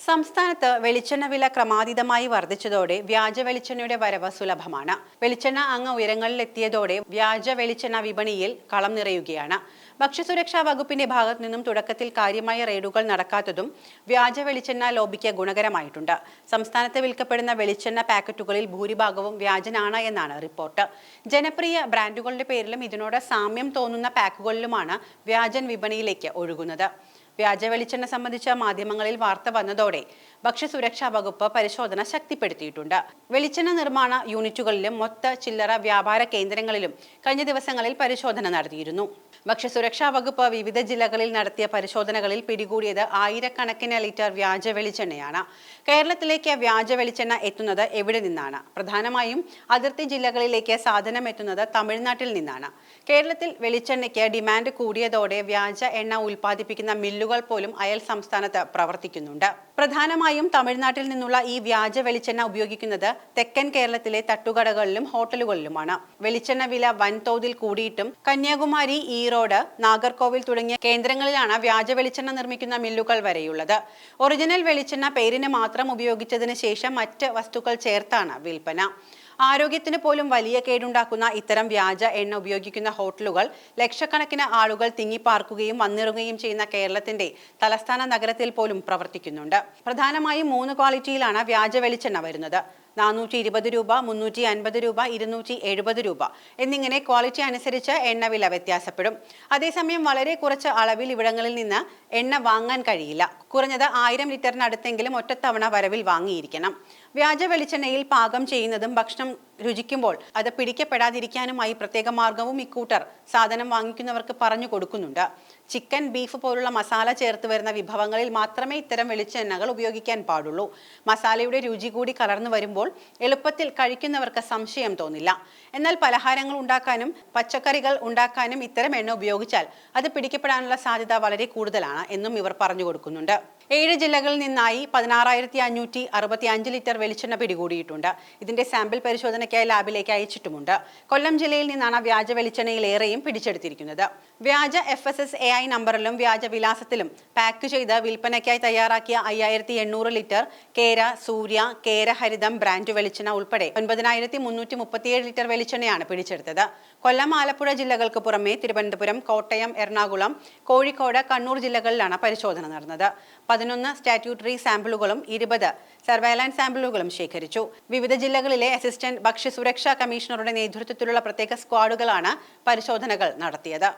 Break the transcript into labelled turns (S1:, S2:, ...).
S1: സംസ്ഥാനത്ത് വെളിച്ചെണ്ണ വില ക്രമാതീതമായി വർദ്ധിച്ചതോടെ വ്യാജ വെളിച്ചെണ്ണയുടെ വരവ് സുലഭമാണ്. വെളിച്ചെണ്ണ അങ്ങ് ഉയരങ്ങളിലെത്തിയതോടെ വ്യാജ വെളിച്ചെണ്ണ വിപണിയിൽ കളം നിറയുകയാണ്. ഭക്ഷ്യസുരക്ഷാ വകുപ്പിന്റെ ഭാഗത്തു നിന്നും തുടക്കത്തിൽ കാര്യമായ റെയ്ഡുകൾ നടക്കാത്തതും വ്യാജ വെളിച്ചെണ്ണ ലോബിക്ക് ഗുണകരമായിട്ടുണ്ട്. സംസ്ഥാനത്ത് വിൽക്കപ്പെടുന്ന വെളിച്ചെണ്ണ പാക്കറ്റുകളിൽ ഭൂരിഭാഗവും വ്യാജനാണ് എന്നാണ് റിപ്പോർട്ട്. ജനപ്രിയ ബ്രാൻഡുകളുടെ പേരിലും ഇതിനോട് സാമ്യം തോന്നുന്ന പാക്കുകളിലുമാണ് വ്യാജൻ വിപണിയിലേക്ക് ഒഴുകുന്നത്. വ്യാജ വെളിച്ചെണ്ണ സംബന്ധിച്ച മാധ്യമങ്ങളിൽ വാർത്ത വന്നതോടെ ഭക്ഷ്യസുരക്ഷാ വകുപ്പ് പരിശോധന ശക്തിപ്പെടുത്തിയിട്ടുണ്ട്. വെളിച്ചെണ്ണ നിർമ്മാണ യൂണിറ്റുകളിലും മൊത്ത ചില്ലറ വ്യാപാര കേന്ദ്രങ്ങളിലും കഴിഞ്ഞ ദിവസങ്ങളിൽ പരിശോധന നടത്തിയിരുന്നു. ഭക്ഷ്യസുരക്ഷാ വകുപ്പ് വിവിധ ജില്ലകളിൽ നടത്തിയ പരിശോധനകളിൽ പിടികൂടിയത് ആയിരക്കണക്കിന് ലിറ്റർ വ്യാജ വെളിച്ചെണ്ണയാണ്. കേരളത്തിലേക്ക് വ്യാജ വെളിച്ചെണ്ണ എത്തുന്നത് എവിടെ നിന്നാണ്? പ്രധാനമായും അതിർത്തി ജില്ലകളിലേക്ക് സാധനം എത്തുന്നത് തമിഴ്നാട്ടിൽ നിന്നാണ്. കേരളത്തിൽ വെളിച്ചെണ്ണയ്ക്ക് ഡിമാൻഡ് കൂടിയതോടെ വ്യാജ എണ്ണ ഉൽപ്പാദിപ്പിക്കുന്ന മില്ലുകൾ പോലും അയൽ സംസ്ഥാനത്ത് പ്രവർത്തിക്കുന്നുണ്ട്. പ്രധാനമായും തമിഴ്നാട്ടിൽ നിന്നുള്ള ഈ വ്യാജ വെളിച്ചെണ്ണ ഉപയോഗിക്കുന്നത് തെക്കൻ കേരളത്തിലെ തട്ടുകടകളിലും ഹോട്ടലുകളിലുമാണ്. വെളിച്ചെണ്ണ വില വൻതോതിൽ കൂടിയിട്ടും കന്യാകുമാരി, ഈറോഡ്, നാഗർകോവിൽ തുടങ്ങിയ കേന്ദ്രങ്ങളിലാണ് വ്യാജ വെളിച്ചെണ്ണ നിർമ്മിക്കുന്ന മില്ലുകൾ വരെയുള്ളത്. ഒറിജിനൽ വെളിച്ചെണ്ണ പേരിന് മാത്രം ഉപയോഗിച്ചതിന് ശേഷം മറ്റ് വസ്തുക്കൾ ചേർത്താണ് വിൽപ്പന. ആരോഗ്യത്തിന് പോലും വലിയ കേടുണ്ടാക്കുന്ന ഇത്തരം വ്യാജ എണ്ണ ഉപയോഗിക്കുന്ന ഹോട്ടലുകൾ ലക്ഷക്കണക്കിന് ആളുകൾ തിങ്ങിപ്പാർക്കുകയും വന്നിറങ്ങുകയും ചെയ്യുന്ന കേരളത്തിന്റെ തലസ്ഥാന നഗരത്തിൽ പോലും പ്രവർത്തിക്കുന്നുണ്ട്. പ്രധാനമായും 3 ക്വാളിറ്റിയിലാണ് വ്യാജ വെളിച്ചെണ്ണ വരുന്നത്. 420 രൂപ, 350 രൂപ, 270 രൂപ എന്നിങ്ങനെ ക്വാളിറ്റി അനുസരിച്ച് എണ്ണവില വ്യത്യാസപ്പെടും. അതേസമയം വളരെ കുറച്ച് അളവിൽ ഇവിടങ്ങളിൽ നിന്ന് എണ്ണ വാങ്ങാൻ കഴിയില്ല. കുറഞ്ഞത് 1000 ലിറ്ററിനടുത്തെങ്കിലും ഒറ്റത്തവണ വരവിൽ വാങ്ങിയിരിക്കണം. വ്യാജ വെളിച്ചെണ്ണയിൽ പാകം ചെയ്യുന്നതും ഭക്ഷണം രുചിക്കുമ്പോൾ അത് പിടിക്കപ്പെടാതിരിക്കാനുമായി പ്രത്യേക മാർഗവും ഇക്കൂട്ടർ സാധനം വാങ്ങിക്കുന്നവർക്ക് പറഞ്ഞു കൊടുക്കുന്നുണ്ട്. ചിക്കൻ, ബീഫ് പോലുള്ള മസാല ചേർത്ത് വരുന്ന വിഭവങ്ങളിൽ മാത്രമേ ഇത്തരം വെളിച്ചെണ്ണകൾ ഉപയോഗിക്കാൻ പാടുള്ളൂ. മസാലയുടെ രുചി കൂടി കലർന്നു വരുമ്പോൾ എളുപ്പത്തിൽ കഴിക്കുന്നവർക്ക് സംശയം തോന്നില്ല. എന്നാൽ പലഹാരങ്ങൾ ഉണ്ടാക്കാനും പച്ചക്കറികൾ ഉണ്ടാക്കാനും ഇത്തരം എണ്ണ ഉപയോഗിച്ചാൽ അത് പിടിക്കപ്പെടാനുള്ള സാധ്യത വളരെ കൂടുതലാണ് എന്നും ഇവർ പറഞ്ഞു കൊടുക്കുന്നുണ്ട്. 7 ജില്ലകളിൽ നിന്നായി 16,565 ലിറ്റർ വെളിച്ചെണ്ണ പിടികൂടിയിട്ടുണ്ട്. ഇതിന്റെ സാമ്പിൾ പരിശോധനയ്ക്കായി ലാബിലേക്ക് അയച്ചിട്ടുമുണ്ട്. കൊല്ലം ജില്ലയിൽ നിന്നാണ് വ്യാജ വെളിച്ചെണ്ണയിലേറെയും പിടിച്ചെടുത്തിരിക്കുന്നത്. വ്യാജ FSSAI നമ്പറിലും വ്യാജ വിലാസത്തിലും പാക്ക് ചെയ്ത് വിൽപ്പനയ്ക്കായി തയ്യാറാക്കിയ 5,800 ലിറ്റർ കേര, സൂര്യ, കേര ഹരിതം ബ്രാൻഡ് വെളിച്ചെണ്ണ ഉൾപ്പെടെ 9,337 ലിറ്റർ വെളിച്ചെണ്ണയാണ് പിടിച്ചെടുത്തത്. കൊല്ലം, ആലപ്പുഴ ജില്ലകൾക്ക് പുറമെ തിരുവനന്തപുരം, കോട്ടയം, എറണാകുളം, കോഴിക്കോട്, കണ്ണൂർ ജില്ലകളിലാണ് പരിശോധന നടന്നത്. 11 സ്റ്റാറ്റ്യൂട്ടറി സാമ്പിളുകളും 20 സർവൈലൻസ് സാമ്പിളുകളും ശേഖരിച്ചു. വിവിധ ജില്ലകളിലെ അസിസ്റ്റന്റ് ഭക്ഷ്യസുരക്ഷാ കമ്മീഷണറുടെ നേതൃത്വത്തിലുള്ള പ്രത്യേക സ്ക്വാഡുകളാണ് പരിശോധനകൾ നടത്തിയത്.